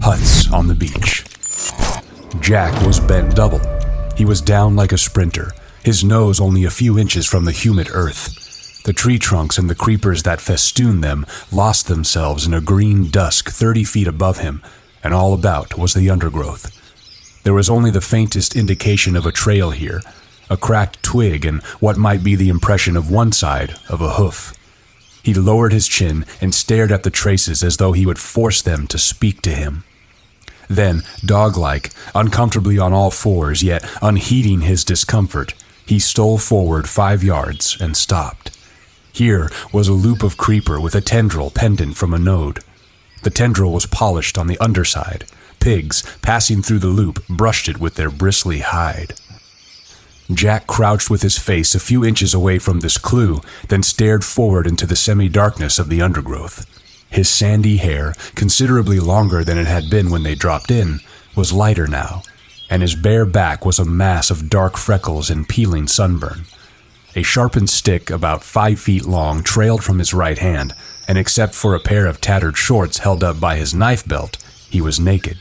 huts on the beach. Jack was bent double. He was down like a sprinter, his nose only a few inches from the humid earth. The tree trunks and the creepers that festooned them lost themselves in a green dusk 30 feet above him, and all about was the undergrowth. There was only the faintest indication of a trail here, a cracked twig and what might be the impression of one side of a hoof. He lowered his chin and stared at the traces as though he would force them to speak to him. Then, dog-like, uncomfortably on all fours, yet unheeding his discomfort, he stole forward 5 yards and stopped. Here was a loop of creeper with a tendril pendant from a node. The tendril was polished on the underside. Pigs, passing through the loop, brushed it with their bristly hide. Jack crouched with his face a few inches away from this clue, then stared forward into the semi-darkness of the undergrowth. His sandy hair, considerably longer than it had been when they dropped in, was lighter now, and his bare back was a mass of dark freckles and peeling sunburn. A sharpened stick about 5 feet long trailed from his right hand, and except for a pair of tattered shorts held up by his knife belt, he was naked.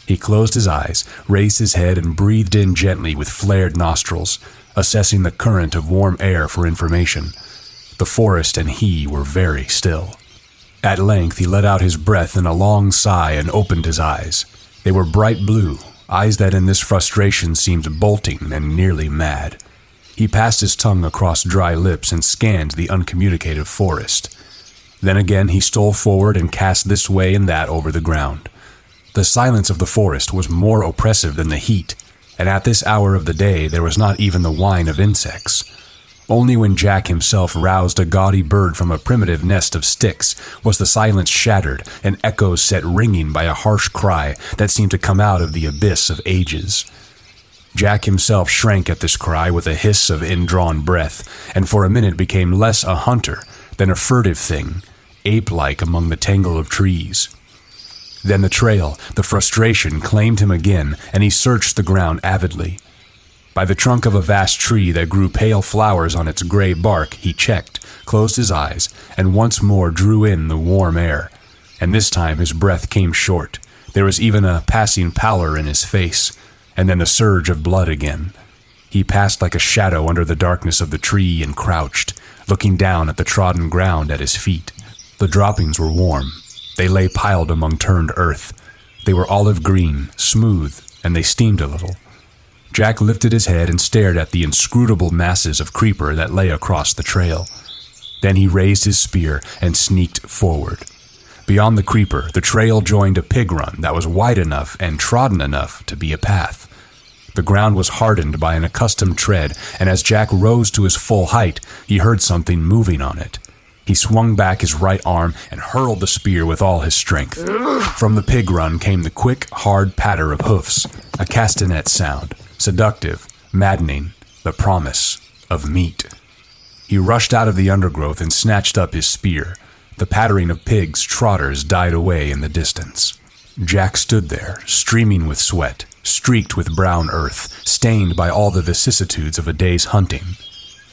He closed his eyes, raised his head, and breathed in gently with flared nostrils, assessing the current of warm air for information. The forest and he were very still. At length he let out his breath in a long sigh and opened his eyes. They were bright blue, eyes that in this frustration seemed bolting and nearly mad. He passed his tongue across dry lips and scanned the uncommunicative forest. Then again he stole forward and cast this way and that over the ground. The silence of the forest was more oppressive than the heat, and at this hour of the day there was not even the whine of insects. Only when Jack himself roused a gaudy bird from a primitive nest of sticks was the silence shattered and echoes set ringing by a harsh cry that seemed to come out of the abyss of ages. Jack himself shrank at this cry with a hiss of indrawn breath, and for a minute became less a hunter than a furtive thing, ape-like among the tangle of trees. Then the trail, the frustration, claimed him again, and he searched the ground avidly. By the trunk of a vast tree that grew pale flowers on its gray bark, he checked, closed his eyes, and once more drew in the warm air. And this time his breath came short. There was even a passing pallor in his face, and then the surge of blood again. He passed like a shadow under the darkness of the tree and crouched, looking down at the trodden ground at his feet. The droppings were warm. They lay piled among turned earth. They were olive green, smooth, and they steamed a little. Jack lifted his head and stared at the inscrutable masses of creeper that lay across the trail. Then he raised his spear and sneaked forward. Beyond the creeper, the trail joined a pig run that was wide enough and trodden enough to be a path. The ground was hardened by an accustomed tread, and as Jack rose to his full height, he heard something moving on it. He swung back his right arm and hurled the spear with all his strength. From the pig run came the quick, hard patter of hoofs, a castanet sound, seductive, maddening, the promise of meat. He rushed out of the undergrowth and snatched up his spear. The pattering of pigs' trotters died away in the distance. Jack stood there, streaming with sweat, streaked with brown earth, stained by all the vicissitudes of a day's hunting.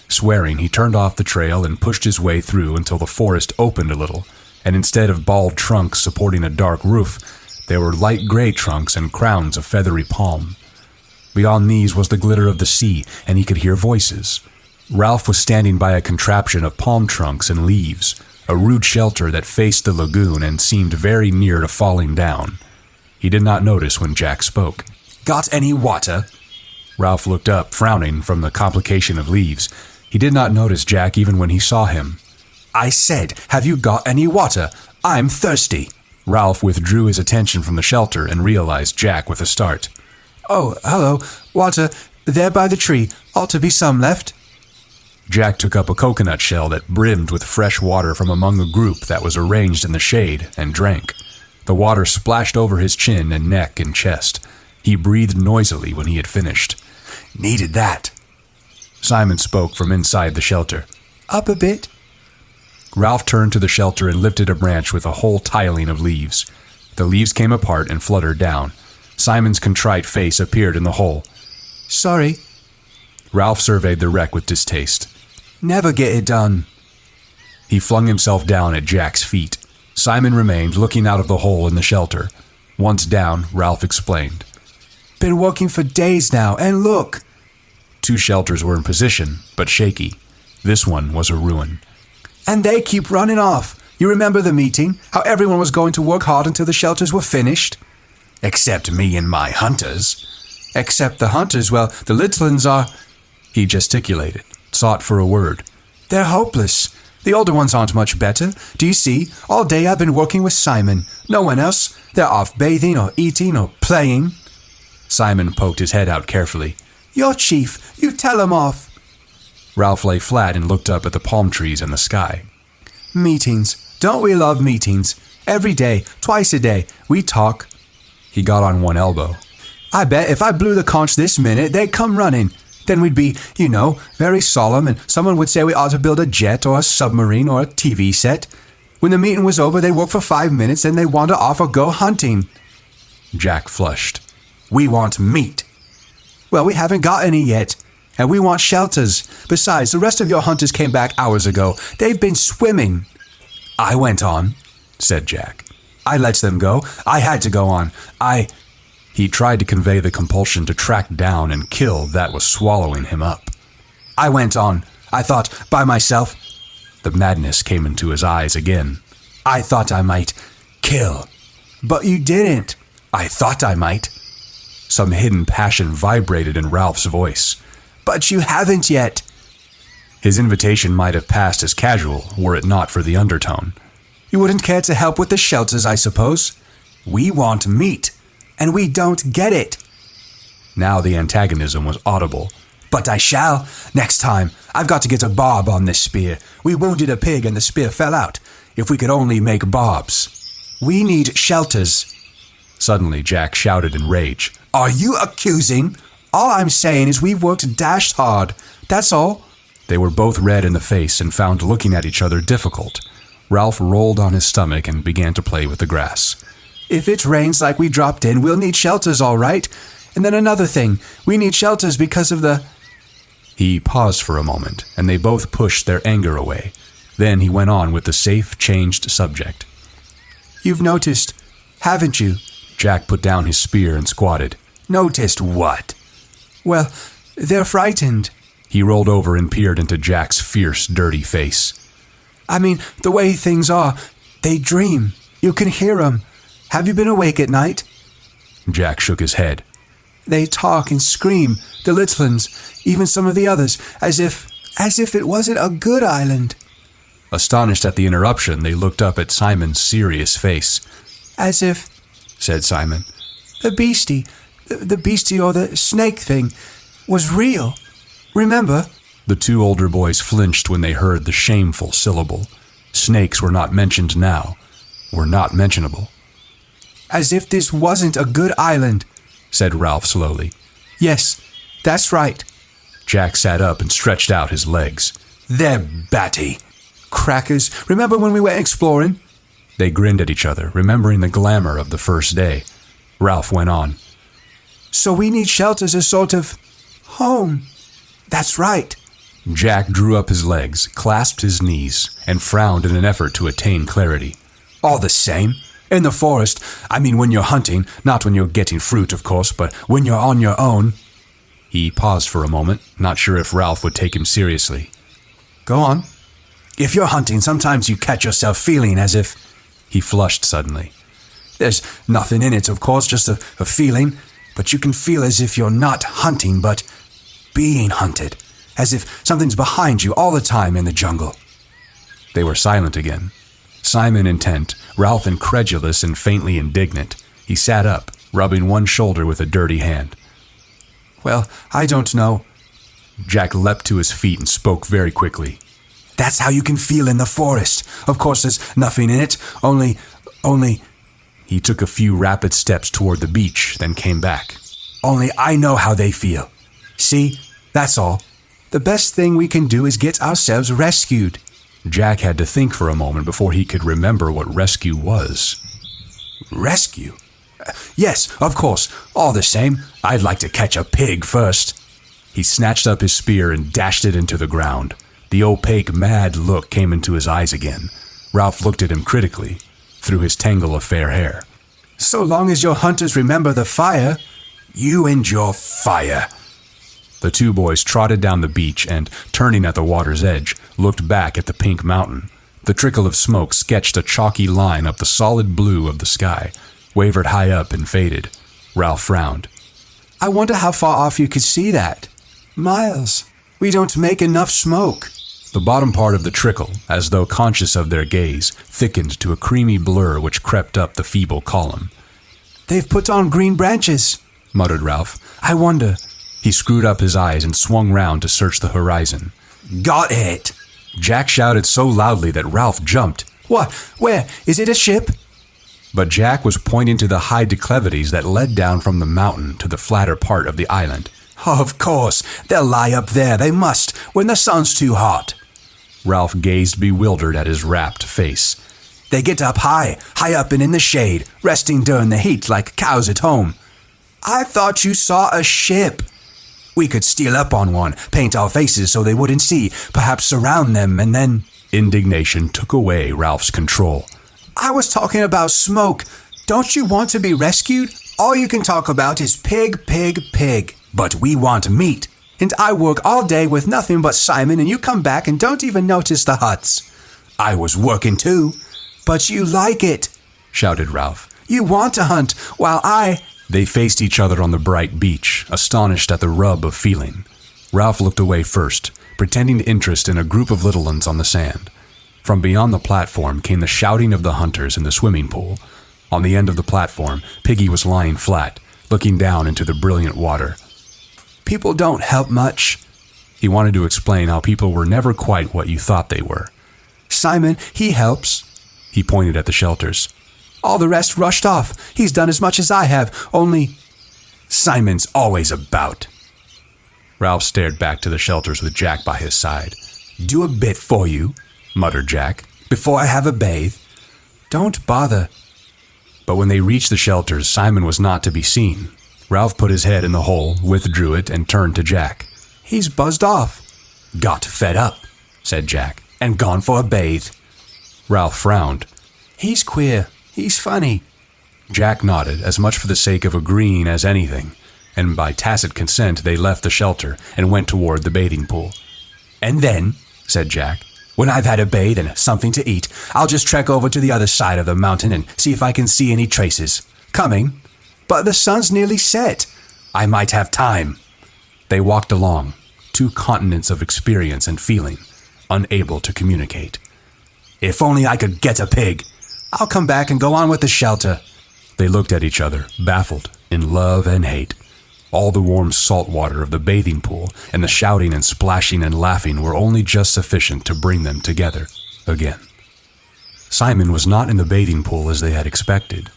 Swearing, he turned off the trail and pushed his way through until the forest opened a little, and instead of bald trunks supporting a dark roof, there were light gray trunks and crowns of feathery palm. Beyond these was the glitter of the sea, and he could hear voices. Ralph was standing by a contraption of palm trunks and leaves, a rude shelter that faced the lagoon and seemed very near to falling down. He did not notice when Jack spoke. "Got any water?" Ralph looked up, frowning from the complication of leaves. He did not notice Jack even when he saw him. "I said, have you got any water? I'm thirsty." Ralph withdrew his attention from the shelter and realized Jack with a start. "Oh, hello. Water. There by the tree. Ought to be some left." Jack took up a coconut shell that brimmed with fresh water from among a group that was arranged in the shade and drank. The water splashed over his chin and neck and chest. He breathed noisily when he had finished. "Needed that." Simon spoke from inside the shelter. "Up a bit." Ralph turned to the shelter and lifted a branch with a whole tiling of leaves. The leaves came apart and fluttered down. Simon's contrite face appeared in the hole. "Sorry." Ralph surveyed the wreck with distaste. "Never get it done." He flung himself down at Jack's feet. Simon remained looking out of the hole in the shelter. Once down, Ralph explained. Been working for days now, and look. 2 shelters were in position, but shaky. This one was a ruin. And they keep running off. You remember the meeting? How everyone was going to work hard until the shelters were finished? Except me and my hunters. Except the hunters, well, the little ones are... He gesticulated, sought for a word. They're hopeless. The older ones aren't much better. Do you see? All day I've been working with Simon. No one else. They're off bathing or eating or playing. Simon poked his head out carefully. You're chief. You tell 'em off. Ralph lay flat and looked up at the palm trees and the sky. Meetings. Don't we love meetings? Every day, twice a day, we talk. He got on one elbow. I bet if I blew the conch this minute, they'd come running. Then we'd be, very solemn, and someone would say we ought to build a jet or a submarine or a TV set. When the meeting was over, they'd work for 5 minutes, then they'd wander off or go hunting. Jack flushed. We want meat. Well, we haven't got any yet. And we want shelters. Besides, the rest of your hunters came back hours ago. They've been swimming. I went on, said Jack. I let them go. I had to go on. He tried to convey the compulsion to track down and kill that was swallowing him up. I went on. I thought, by myself. The madness came into his eyes again. I thought I might kill. But you didn't. I thought I might. Some hidden passion vibrated in Ralph's voice. But you haven't yet. His invitation might have passed as casual, were it not for the undertone. You wouldn't care to help with the shelters, I suppose? We want meat, and we don't get it. Now the antagonism was audible. But I shall, next time. I've got to get a barb on this spear. We wounded a pig and the spear fell out. If we could only make barbs. We need shelters. Suddenly Jack shouted in rage. Are you accusing? All I'm saying is we've worked dashed hard. That's all. They were both red in the face and found looking at each other difficult. Ralph rolled on his stomach and began to play with the grass. If it rains like we dropped in, we'll need shelters, all right. And then another thing. We need shelters because of the... He paused for a moment, and they both pushed their anger away. Then he went on with the safe, changed subject. You've noticed, haven't you? Jack put down his spear and squatted. Noticed what? Well, they're frightened. He rolled over and peered into Jack's fierce, dirty face. I mean, the way things are, they dream. You can hear 'em. Have you been awake at night? Jack shook his head. They talk and scream, the little ones, even some of the others, as if it wasn't a good island. Astonished at the interruption, they looked up at Simon's serious face. As if, said Simon, the beastie or the snake thing was real. Remember? The 2 older boys flinched when they heard the shameful syllable. Snakes were not mentioned now, were not mentionable. As if this wasn't a good island, said Ralph slowly. Yes, that's right. Jack sat up and stretched out his legs. They're batty. Crackers. Remember when we went exploring? They grinned at each other, remembering the glamour of the first day. Ralph went on. So we need shelters as sort of home. That's right. Jack drew up his legs, clasped his knees, and frowned in an effort to attain clarity. All the same. In the forest, I mean when you're hunting, not when you're getting fruit, of course, but when you're on your own. He paused for a moment, not sure if Ralph would take him seriously. Go on. If you're hunting, sometimes you catch yourself feeling as if... He flushed suddenly. There's nothing in it, of course, just a feeling, but you can feel as if you're not hunting, but being hunted, as if something's behind you all the time in the jungle. They were silent again. Simon intent, Ralph incredulous and faintly indignant. He sat up, rubbing one shoulder with a dirty hand. Well, I don't know. Jack leapt to his feet and spoke very quickly. That's how you can feel in the forest. Of course, there's nothing in it, only... He took a few rapid steps toward the beach, then came back. Only I know how they feel. See, that's all. The best thing we can do is get ourselves rescued. Jack had to think for a moment before he could remember what rescue was. Rescue? Yes, of course. All the same, I'd like to catch a pig first. He snatched up his spear and dashed it into the ground. The opaque, mad look came into his eyes again. Ralph looked at him critically, through his tangle of fair hair. So long as your hunters remember the fire. You and your fire. The two boys trotted down the beach and, turning at the water's edge, looked back at the pink mountain. The trickle of smoke sketched a chalky line up the solid blue of the sky, wavered high up and faded. Ralph frowned. I wonder how far off you could see that. Miles. We don't make enough smoke. The bottom part of the trickle, as though conscious of their gaze, thickened to a creamy blur which crept up the feeble column. They've put on green branches, muttered Ralph. I wonder. He screwed up his eyes and swung round to search the horizon. Got it! Jack shouted so loudly that Ralph jumped. What? Where? Is it a ship? But Jack was pointing to the high declivities that led down from the mountain to the flatter part of the island. Of course, they'll lie up there, they must, when the sun's too hot. Ralph gazed bewildered at his rapt face. They get up high up and in the shade, resting during the heat like cows at home. I thought you saw a ship. We could steal up on one, paint our faces so they wouldn't see, perhaps surround them, and then... Indignation took away Ralph's control. I was talking about smoke. Don't you want to be rescued? All you can talk about is pig, pig, pig. But we want meat. And I work all day with nothing but Simon, and you come back and don't even notice the huts. I was working too. But you like it, shouted Ralph. You want to hunt, while I... They faced each other on the bright beach, astonished at the rub of feeling. Ralph looked away first, pretending interest in a group of little ones on the sand. From beyond the platform came the shouting of the hunters in the swimming pool. On the end of the platform, Piggy was lying flat, looking down into the brilliant water. People don't help much. He wanted to explain how people were never quite what you thought they were. Simon, he helps. He pointed at the shelters. All the rest rushed off. He's done as much as I have, only... Simon's always about. Ralph stared back to the shelters with Jack by his side. Do a bit for you, muttered Jack, before I have a bathe. Don't bother. But when they reached the shelters, Simon was not to be seen. Ralph put his head in the hole, withdrew it, and turned to Jack. He's buzzed off. Got fed up, said Jack, and gone for a bathe. Ralph frowned. He's queer. He's funny. Jack nodded, as much for the sake of agreeing as anything, and by tacit consent they left the shelter and went toward the bathing pool. And then, said Jack, when I've had a bathe and something to eat, I'll just trek over to the other side of the mountain and see if I can see any traces. Coming. But the sun's nearly set. I might have time. They walked along, two continents of experience and feeling, unable to communicate. If only I could get a pig. I'll come back and go on with the shelter. They looked at each other, baffled, in love and hate. All the warm salt water of the bathing pool and the shouting and splashing and laughing were only just sufficient to bring them together again. Simon was not in the bathing pool as they had expected.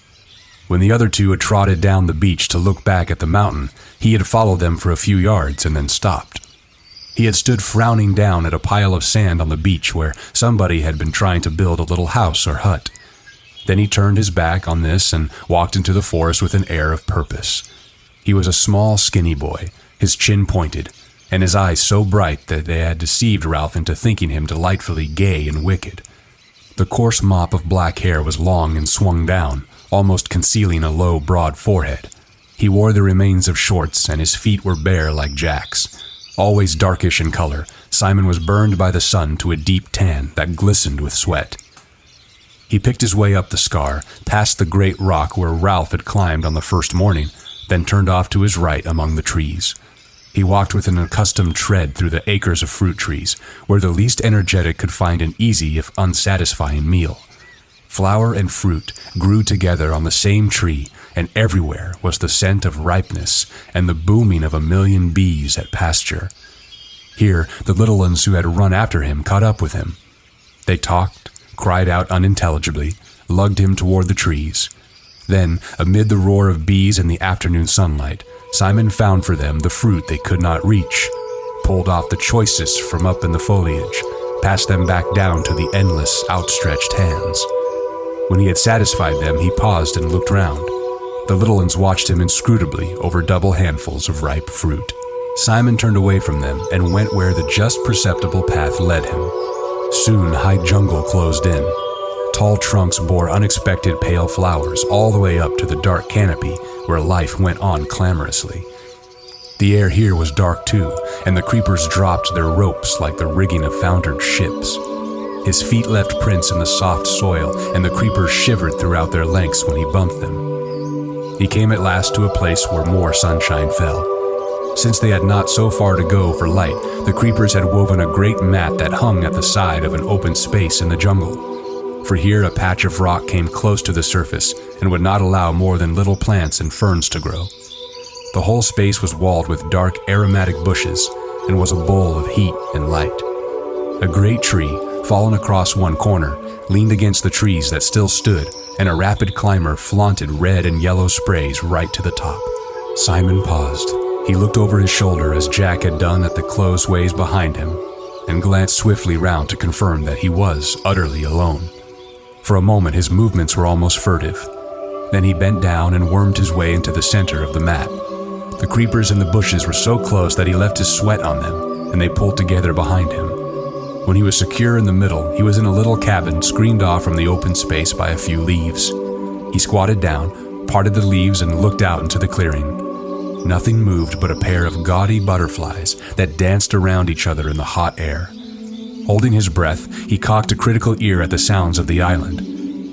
When the other two had trotted down the beach to look back at the mountain, he had followed them for a few yards and then stopped. He had stood frowning down at a pile of sand on the beach where somebody had been trying to build a little house or hut. Then he turned his back on this and walked into the forest with an air of purpose. He was a small, skinny boy, his chin pointed, and his eyes so bright that they had deceived Ralph into thinking him delightfully gay and wicked. The coarse mop of black hair was long and swung down, almost concealing a low, broad forehead. He wore the remains of shorts, and his feet were bare like Jack's. Always darkish in color, Simon was burned by the sun to a deep tan that glistened with sweat. He picked his way up the scar, past the great rock where Ralph had climbed on the first morning, then turned off to his right among the trees. He walked with an accustomed tread through the acres of fruit trees, where the least energetic could find an easy if unsatisfying meal. Flower and fruit grew together on the same tree, and everywhere was the scent of ripeness and the booming of a million bees at pasture. Here, the little ones who had run after him caught up with him. They talked, cried out unintelligibly, lugged him toward the trees. Then, amid the roar of bees and the afternoon sunlight, Simon found for them the fruit they could not reach, pulled off the choicest from up in the foliage, passed them back down to the endless, outstretched hands. When he had satisfied them, he paused and looked round. The little ones watched him inscrutably over double handfuls of ripe fruit. Simon turned away from them and went where the just perceptible path led him. Soon high jungle closed in. Tall trunks bore unexpected pale flowers all the way up to the dark canopy where life went on clamorously. The air here was dark too, and the creepers dropped their ropes like the rigging of foundered ships. His feet left prints in the soft soil, and the creepers shivered throughout their lengths when he bumped them. He came at last to a place where more sunshine fell. Since they had not so far to go for light, the creepers had woven a great mat that hung at the side of an open space in the jungle. For here a patch of rock came close to the surface and would not allow more than little plants and ferns to grow. The whole space was walled with dark aromatic bushes and was a bowl of heat and light. A great tree, fallen across one corner, leaned against the trees that still stood, and a rapid climber flaunted red and yellow sprays right to the top. Simon paused. He looked over his shoulder as Jack had done at the closed ways behind him, and glanced swiftly round to confirm that he was utterly alone. For a moment his movements were almost furtive. Then he bent down and wormed his way into the center of the mat. The creepers and the bushes were so close that he left his sweat on them, and they pulled together behind him. When he was secure in the middle, he was in a little cabin screened off from the open space by a few leaves. He squatted down, parted the leaves, and looked out into the clearing. Nothing moved but a pair of gaudy butterflies that danced around each other in the hot air. Holding his breath, he cocked a critical ear at the sounds of the island.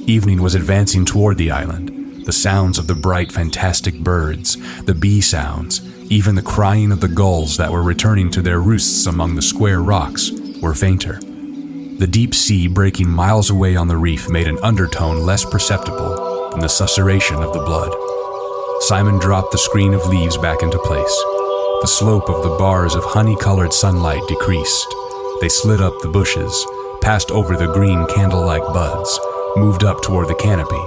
Evening was advancing toward the island. The sounds of the bright, fantastic birds, the bee sounds, even the crying of the gulls that were returning to their roosts among the square rocks were fainter. The deep sea breaking miles away on the reef made an undertone less perceptible than the susurration of the blood. Simon dropped the screen of leaves back into place. The slope of the bars of honey-colored sunlight decreased. They slid up the bushes, passed over the green candle-like buds, moved up toward the canopy,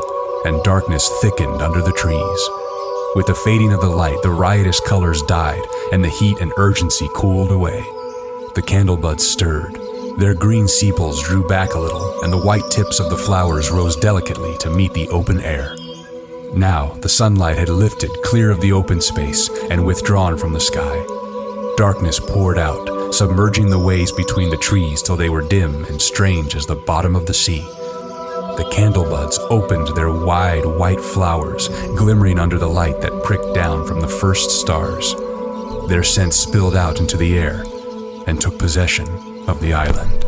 and darkness thickened under the trees. With the fading of the light, the riotous colors died, and the heat and urgency cooled away. The candle buds stirred. Their green sepals drew back a little, and the white tips of the flowers rose delicately to meet the open air. Now, the sunlight had lifted clear of the open space and withdrawn from the sky. Darkness poured out, submerging the ways between the trees till they were dim and strange as the bottom of the sea. The candle buds opened their wide white flowers, glimmering under the light that pricked down from the first stars. Their scent spilled out into the air and took possession of the island.